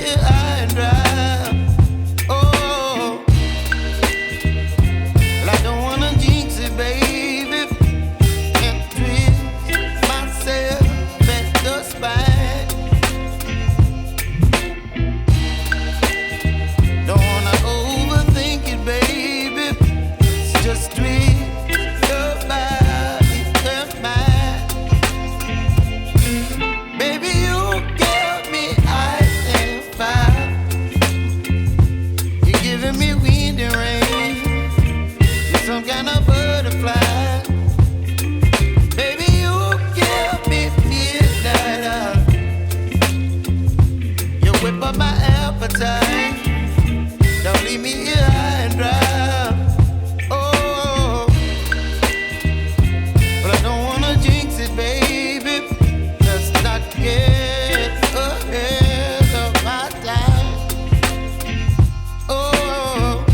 here high and dry. Oh, well, I don't wanna jinx it, baby, and twist myself at the spine. Don't wanna overthink it, baby. It's just twist your body and mine. Baby, you give me ice and fire. You're giving me wind and rain. You're some kind of butterfly. Baby, you give me midnight. You whip up my appetite. Don't leave me here high and dry. Oh, but I don't wanna jinx it, baby. Let's not get ahead of my time. Oh,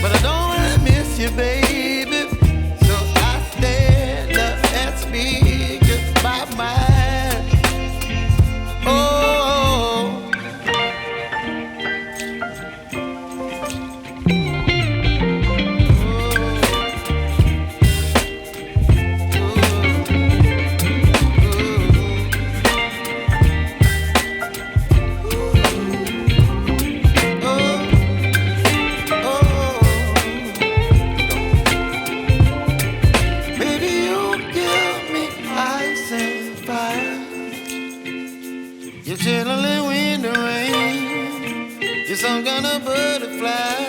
but I don't wanna miss you, baby. So I stand up and speak my mind. Oh. Baby, you give me ice and fire. You're chilling wind and rain. You're some kind of butterfly.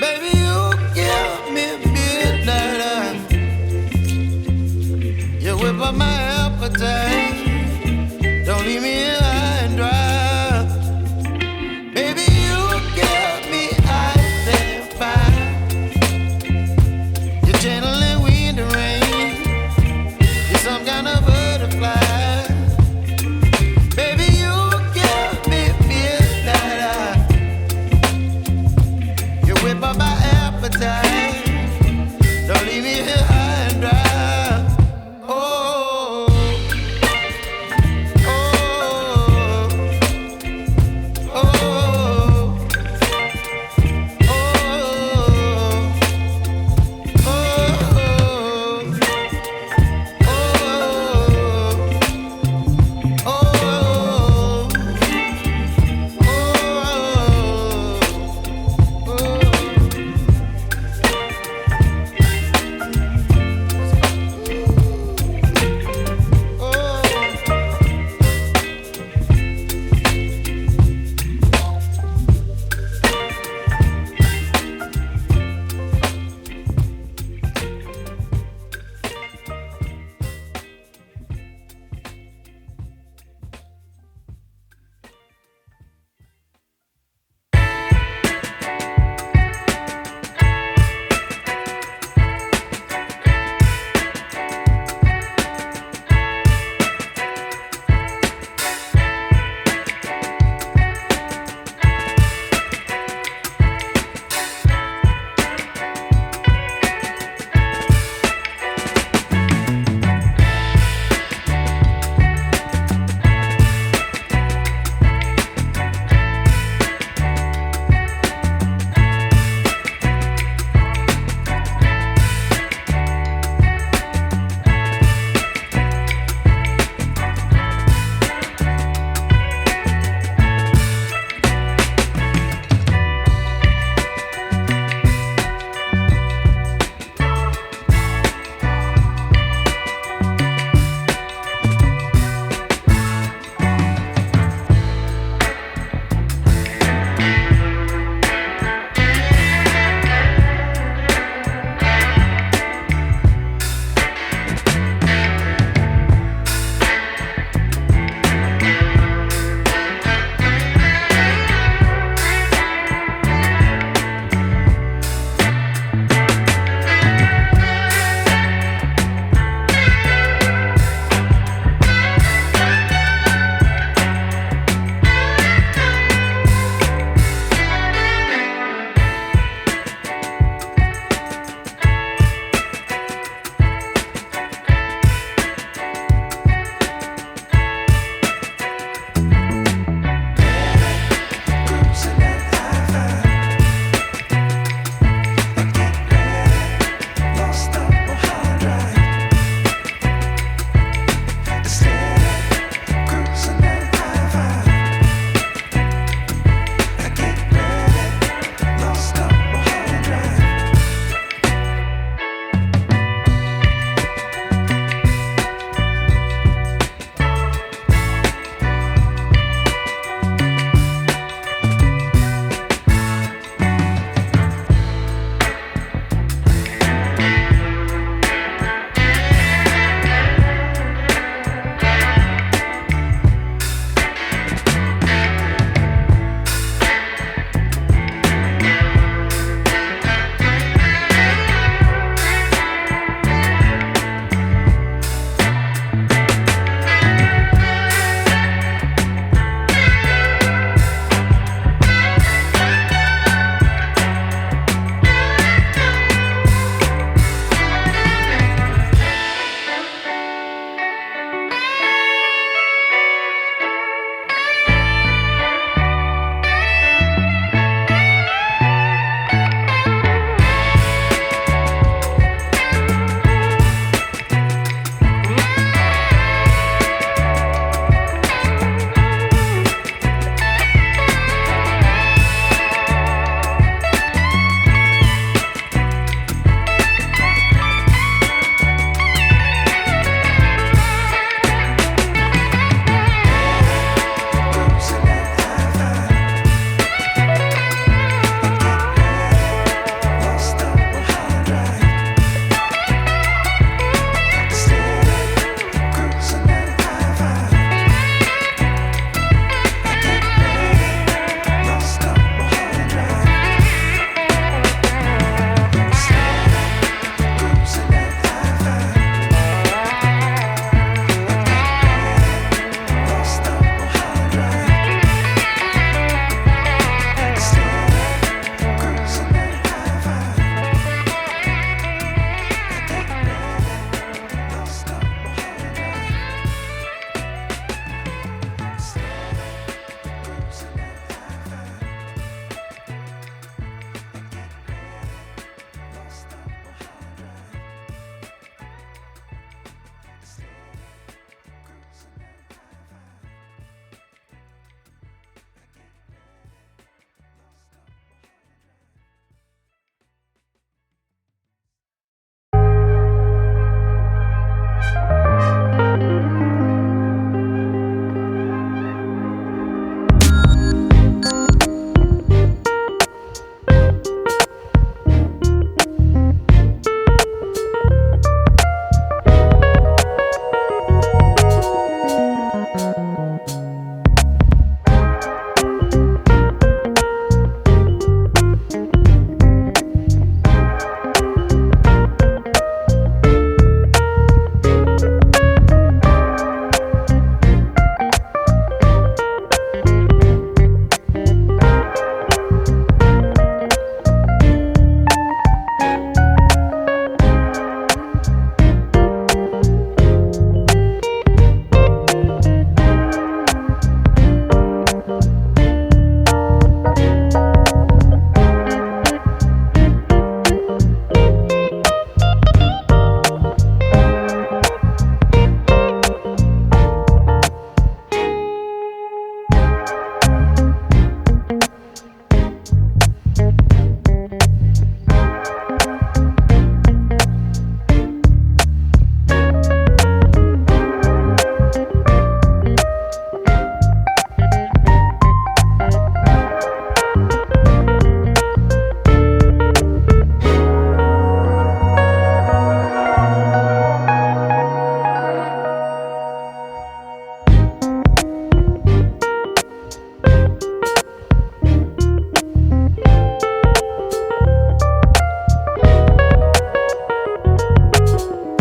Baby, you give me midnight. You whip up my appetite.